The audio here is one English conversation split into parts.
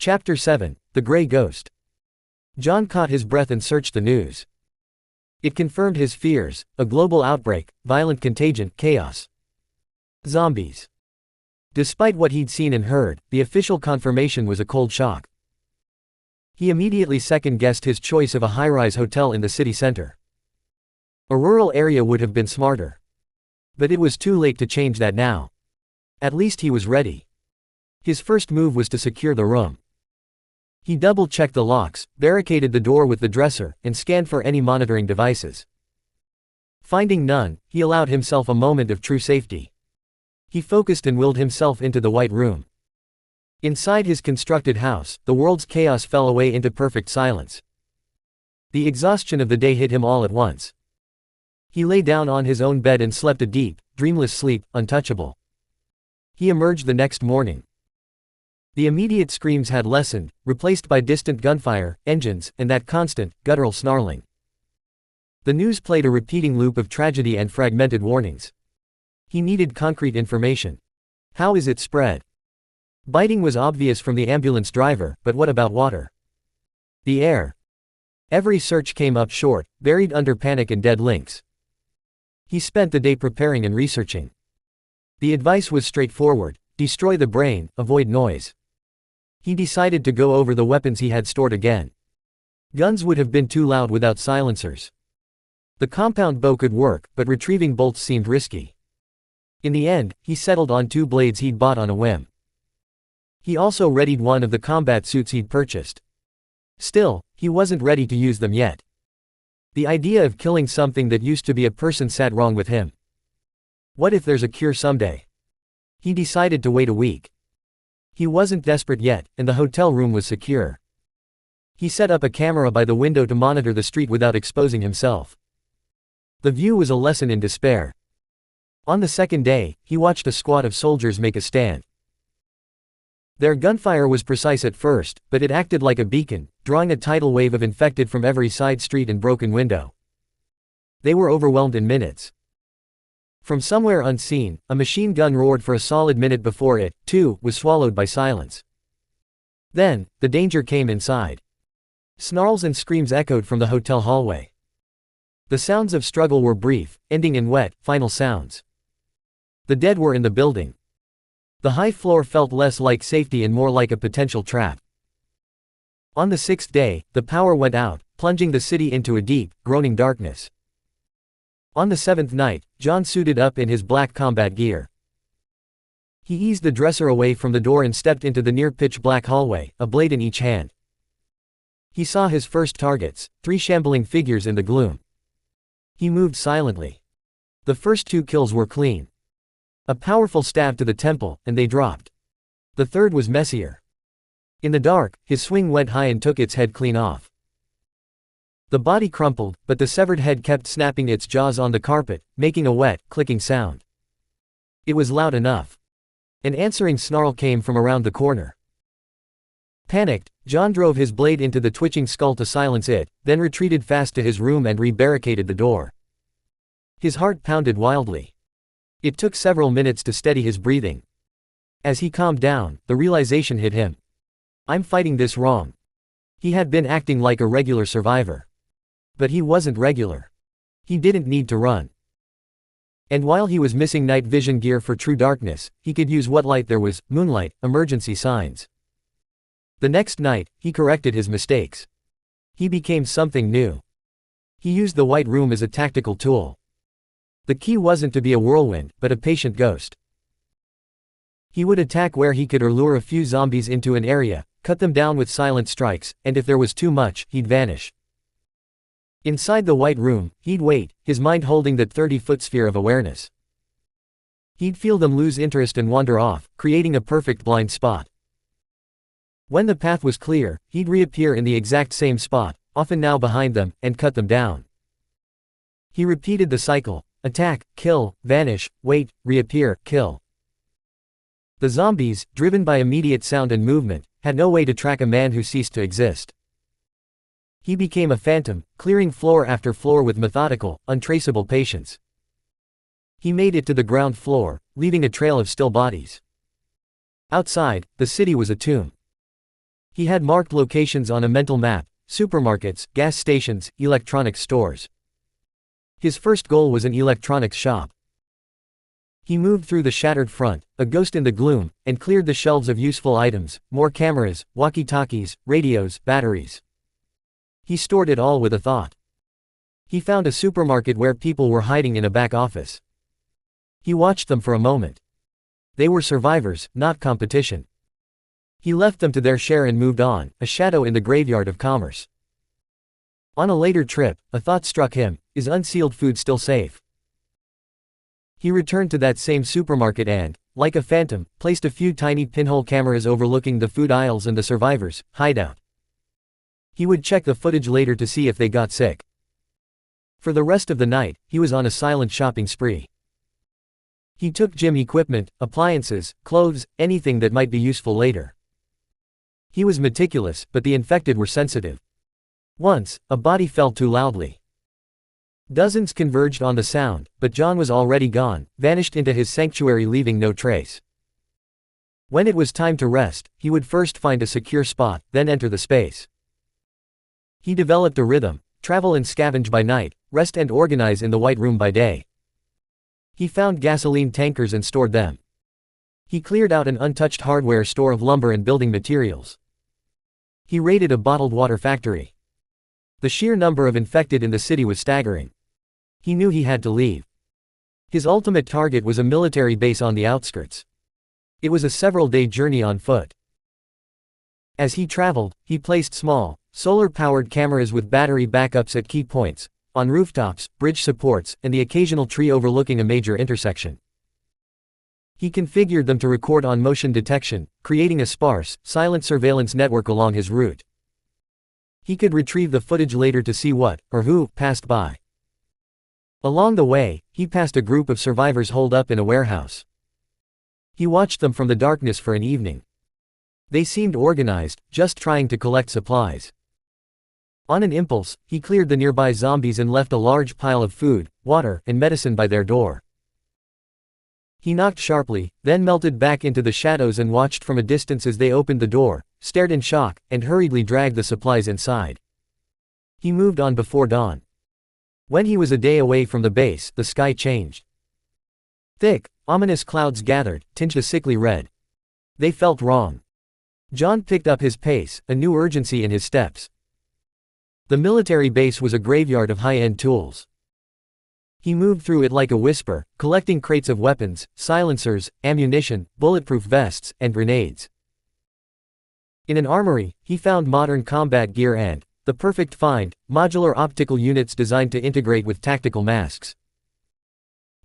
Chapter 7: The Grey Ghost. John caught his breath and searched the news. It confirmed his fears: a global outbreak, violent contagion, chaos. Zombies. Despite what he'd seen and heard, the official confirmation was a cold shock. He immediately second-guessed his choice of a high-rise hotel in the city center. A rural area would have been smarter. But it was too late to change that now. At least he was ready. His first move was to secure the room. He double-checked the locks, barricaded the door with the dresser, and scanned for any monitoring devices. Finding none, he allowed himself a moment of true safety. He focused and willed himself into the white room. Inside his constructed house, the world's chaos fell away into perfect silence. The exhaustion of the day hit him all at once. He lay down on his own bed and slept a deep, dreamless sleep, untouchable. He emerged the next morning. The immediate screams had lessened, replaced by distant gunfire, engines, and that constant, guttural snarling. The news played a repeating loop of tragedy and fragmented warnings. He needed concrete information. How is it spread? Biting was obvious from the ambulance driver, but what about water? The air? Every search came up short, buried under panic and dead links. He spent the day preparing and researching. The advice was straightforward: destroy the brain, avoid noise. He decided to go over the weapons he had stored again. Guns would have been too loud without silencers. The compound bow could work, but retrieving bolts seemed risky. In the end, he settled on 2 blades he'd bought on a whim. He also readied one of the combat suits he'd purchased. Still, he wasn't ready to use them yet. The idea of killing something that used to be a person sat wrong with him. What if there's a cure someday? He decided to wait a week. He wasn't desperate yet, and the hotel room was secure. He set up a camera by the window to monitor the street without exposing himself. The view was a lesson in despair. On the second day, he watched a squad of soldiers make a stand. Their gunfire was precise at first, but it acted like a beacon, drawing a tidal wave of infected from every side street and broken window. They were overwhelmed in minutes. From somewhere unseen, a machine gun roared for a solid minute before it, too, was swallowed by silence. Then, the danger came inside. Snarls and screams echoed from the hotel hallway. The sounds of struggle were brief, ending in wet, final sounds. The dead were in the building. The high floor felt less like safety and more like a potential trap. On the 6th day, the power went out, plunging the city into a deep, groaning darkness. On the 7th night, John suited up in his black combat gear. He eased the dresser away from the door and stepped into the near pitch-black hallway, a blade in each hand. He saw his first targets, 3 shambling figures in the gloom. He moved silently. The first 2 kills were clean. A powerful stab to the temple, and they dropped. The third was messier. In the dark, his swing went high and took its head clean off. The body crumpled, but the severed head kept snapping its jaws on the carpet, making a wet, clicking sound. It was loud enough. An answering snarl came from around the corner. Panicked, John drove his blade into the twitching skull to silence it, then retreated fast to his room and re-barricaded the door. His heart pounded wildly. It took several minutes to steady his breathing. As he calmed down, the realization hit him. I'm fighting this wrong. He had been acting like a regular survivor. But he wasn't regular. He didn't need to run. And while he was missing night vision gear for true darkness, he could use what light there was: moonlight, emergency signs. The next night, he corrected his mistakes. He became something new. He used the white room as a tactical tool. The key wasn't to be a whirlwind, but a patient ghost. He would attack where he could or lure a few zombies into an area, cut them down with silent strikes, and if there was too much, he'd vanish. Inside the white room, he'd wait, his mind holding that 30-foot sphere of awareness. He'd feel them lose interest and wander off, creating a perfect blind spot. When the path was clear, he'd reappear in the exact same spot, often now behind them, and cut them down. He repeated the cycle: attack, kill, vanish, wait, reappear, kill. The zombies, driven by immediate sound and movement, had no way to track a man who ceased to exist. He became a phantom, clearing floor after floor with methodical, untraceable patience. He made it to the ground floor, leaving a trail of still bodies. Outside, the city was a tomb. He had marked locations on a mental map: supermarkets, gas stations, electronics stores. His first goal was an electronics shop. He moved through the shattered front, a ghost in the gloom, and cleared the shelves of useful items: more cameras, walkie-talkies, radios, batteries. He stored it all with a thought. He found a supermarket where people were hiding in a back office. He watched them for a moment. They were survivors, not competition. He left them to their share and moved on, a shadow in the graveyard of commerce. On a later trip, a thought struck him: is unsealed food still safe? He returned to that same supermarket and, like a phantom, placed a few tiny pinhole cameras overlooking the food aisles and the survivors' hideout. He would check the footage later to see if they got sick. For the rest of the night, he was on a silent shopping spree. He took gym equipment, appliances, clothes, anything that might be useful later. He was meticulous, but the infected were sensitive. Once, a body fell too loudly. Dozens converged on the sound, but John was already gone, vanished into his sanctuary, leaving no trace. When it was time to rest, he would first find a secure spot, then enter the space. He developed a rhythm: travel and scavenge by night, rest and organize in the White Room by day. He found gasoline tankers and stored them. He cleared out an untouched hardware store of lumber and building materials. He raided a bottled water factory. The sheer number of infected in the city was staggering. He knew he had to leave. His ultimate target was a military base on the outskirts. It was a several-day journey on foot. As he traveled, he placed small, solar-powered cameras with battery backups at key points, on rooftops, bridge supports, and the occasional tree overlooking a major intersection. He configured them to record on motion detection, creating a sparse, silent surveillance network along his route. He could retrieve the footage later to see what, or who, passed by. Along the way, he passed a group of survivors holed up in a warehouse. He watched them from the darkness for an evening. They seemed organized, just trying to collect supplies. On an impulse, he cleared the nearby zombies and left a large pile of food, water, and medicine by their door. He knocked sharply, then melted back into the shadows and watched from a distance as they opened the door, stared in shock, and hurriedly dragged the supplies inside. He moved on before dawn. When he was a day away from the base, the sky changed. Thick, ominous clouds gathered, tinged a sickly red. They felt wrong. John picked up his pace, a new urgency in his steps. The military base was a graveyard of high-end tools. He moved through it like a whisper, collecting crates of weapons, silencers, ammunition, bulletproof vests, and grenades. In an armory, he found modern combat gear and, the perfect find, modular optical units designed to integrate with tactical masks.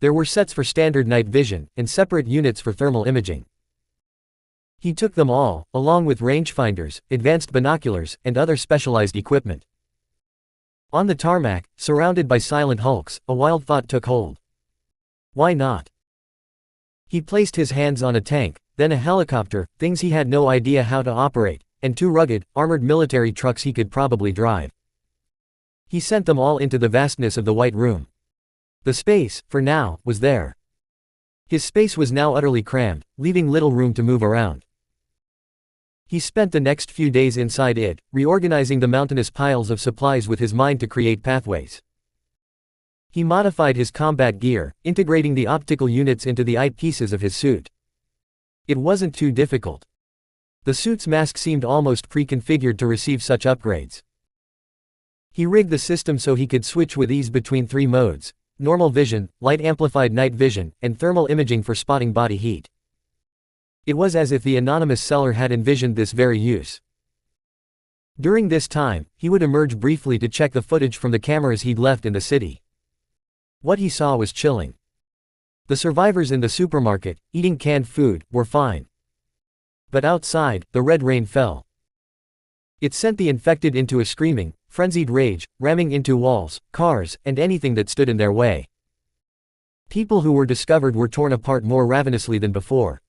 There were sets for standard night vision, and separate units for thermal imaging. He took them all, along with rangefinders, advanced binoculars, and other specialized equipment. On the tarmac, surrounded by silent hulks, a wild thought took hold. Why not? He placed his hands on a tank, then a helicopter, things he had no idea how to operate, and 2 rugged, armored military trucks he could probably drive. He sent them all into the vastness of the White Room. The space, for now, was there. His space was now utterly crammed, leaving little room to move around. He spent the next few days inside it, reorganizing the mountainous piles of supplies with his mind to create pathways. He modified his combat gear, integrating the optical units into the eyepieces of his suit. It wasn't too difficult. The suit's mask seemed almost pre-configured to receive such upgrades. He rigged the system so he could switch with ease between 3 modes: normal vision, light-amplified night vision, and thermal imaging for spotting body heat. It was as if the anonymous seller had envisioned this very use. During this time, he would emerge briefly to check the footage from the cameras he'd left in the city. What he saw was chilling. The survivors in the supermarket, eating canned food, were fine. But outside, the red rain fell. It sent the infected into a screaming, frenzied rage, ramming into walls, cars, and anything that stood in their way. People who were discovered were torn apart more ravenously than before.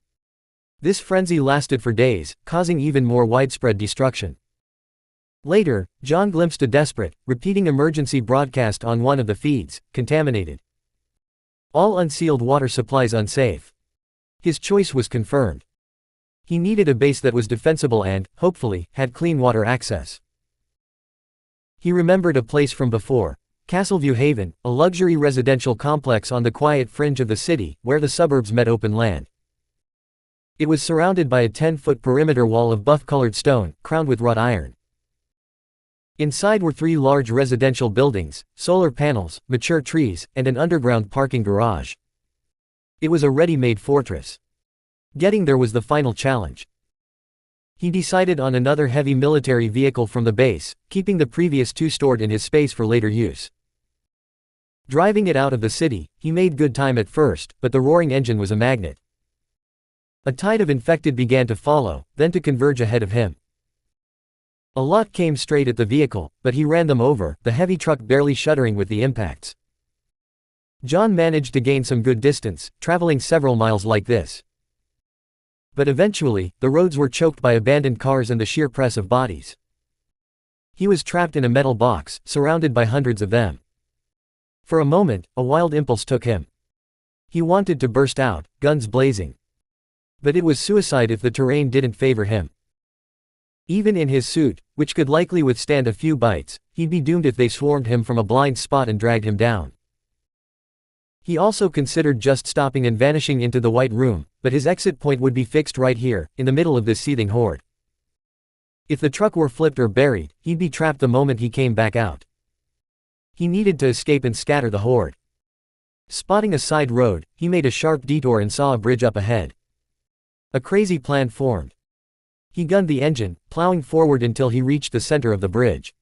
This frenzy lasted for days, causing even more widespread destruction. Later, John glimpsed a desperate, repeating emergency broadcast on one of the feeds: contaminated. All unsealed water supplies unsafe. His choice was confirmed. He needed a base that was defensible and, hopefully, had clean water access. He remembered a place from before, Castleview Haven, a luxury residential complex on the quiet fringe of the city, where the suburbs met open land. It was surrounded by a 10-foot perimeter wall of buff-colored stone, crowned with wrought iron. Inside were 3 large residential buildings, solar panels, mature trees, and an underground parking garage. It was a ready-made fortress. Getting there was the final challenge. He decided on another heavy military vehicle from the base, keeping the previous 2 stored in his space for later use. Driving it out of the city, he made good time at first, but the roaring engine was a magnet. A tide of infected began to follow, then to converge ahead of him. A lot came straight at the vehicle, but he ran them over, the heavy truck barely shuddering with the impacts. John managed to gain some good distance, traveling several miles like this. But eventually, the roads were choked by abandoned cars and the sheer press of bodies. He was trapped in a metal box, surrounded by hundreds of them. For a moment, a wild impulse took him. He wanted to burst out, guns blazing. But it was suicide if the terrain didn't favor him. Even in his suit, which could likely withstand a few bites, he'd be doomed if they swarmed him from a blind spot and dragged him down. He also considered just stopping and vanishing into the White Room, but his exit point would be fixed right here, in the middle of this seething horde. If the truck were flipped or buried, he'd be trapped the moment he came back out. He needed to escape and scatter the horde. Spotting a side road, he made a sharp detour and saw a bridge up ahead. A crazy plan formed. He gunned the engine, plowing forward until he reached the center of the bridge.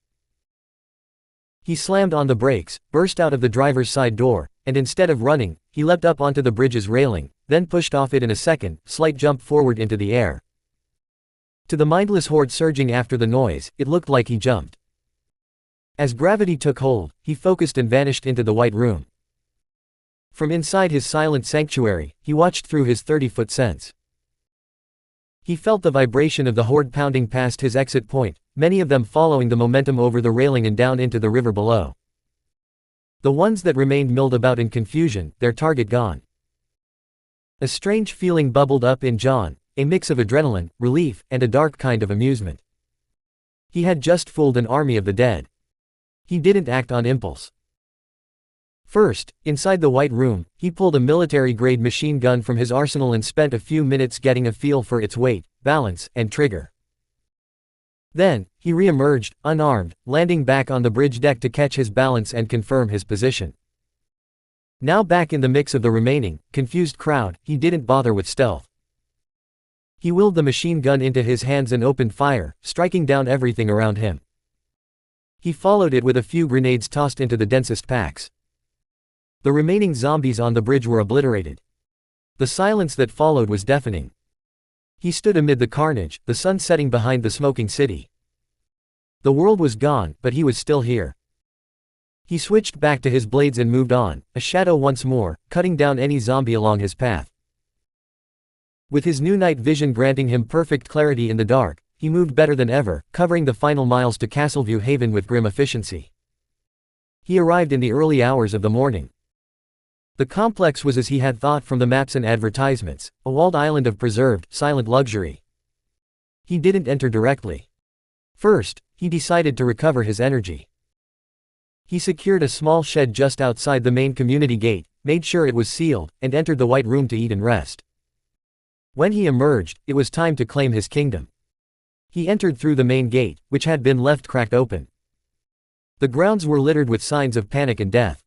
He slammed on the brakes, burst out of the driver's side door, and instead of running, he leapt up onto the bridge's railing, then pushed off it in a second, slight jump forward into the air. To the mindless horde surging after the noise, it looked like he jumped. As gravity took hold, he focused and vanished into the White Room. From inside his silent sanctuary, he watched through his 30-foot sense. He felt the vibration of the horde pounding past his exit point, many of them following the momentum over the railing and down into the river below. The ones that remained milled about in confusion, their target gone. A strange feeling bubbled up in John, a mix of adrenaline, relief, and a dark kind of amusement. He had just fooled an army of the dead. He didn't act on impulse. First, inside the White Room, he pulled a military-grade machine gun from his arsenal and spent a few minutes getting a feel for its weight, balance, and trigger. Then, he re-emerged, unarmed, landing back on the bridge deck to catch his balance and confirm his position. Now back in the mix of the remaining, confused crowd, he didn't bother with stealth. He willed the machine gun into his hands and opened fire, striking down everything around him. He followed it with a few grenades tossed into the densest packs. The remaining zombies on the bridge were obliterated. The silence that followed was deafening. He stood amid the carnage, the sun setting behind the smoking city. The world was gone, but he was still here. He switched back to his blades and moved on, a shadow once more, cutting down any zombie along his path. With his new night vision granting him perfect clarity in the dark, he moved better than ever, covering the final miles to Castleview Haven with grim efficiency. He arrived in the early hours of the morning. The complex was as he had thought from the maps and advertisements, a walled island of preserved, silent luxury. He didn't enter directly. First, he decided to recover his energy. He secured a small shed just outside the main community gate, made sure it was sealed, and entered the White Room to eat and rest. When he emerged, it was time to claim his kingdom. He entered through the main gate, which had been left cracked open. The grounds were littered with signs of panic and death.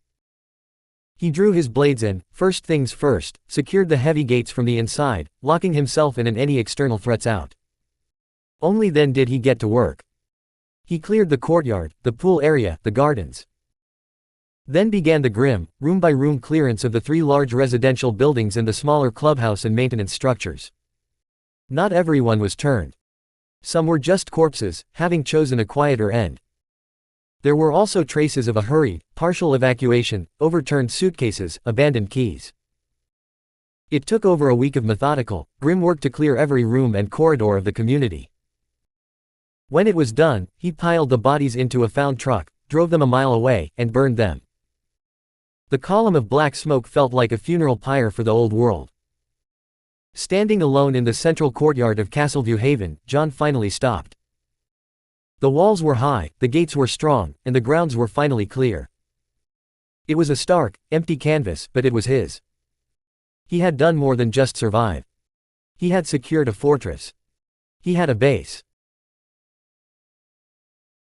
He drew his blades in, first things first, secured the heavy gates from the inside, locking himself in and any external threats out. Only then did he get to work. He cleared the courtyard, the pool area, the gardens. Then began the grim, room-by-room clearance of the 3 large residential buildings and the smaller clubhouse and maintenance structures. Not everyone was turned. Some were just corpses, having chosen a quieter end. There were also traces of a hurried, partial evacuation, overturned suitcases, abandoned keys. It took over a week of methodical, grim work to clear every room and corridor of the community. When it was done, he piled the bodies into a found truck, drove them a mile away, and burned them. The column of black smoke felt like a funeral pyre for the old world. Standing alone in the central courtyard of Castleview Haven, John finally stopped. The walls were high, the gates were strong, and the grounds were finally clear. It was a stark, empty canvas, but it was his. He had done more than just survive. He had secured a fortress. He had a base.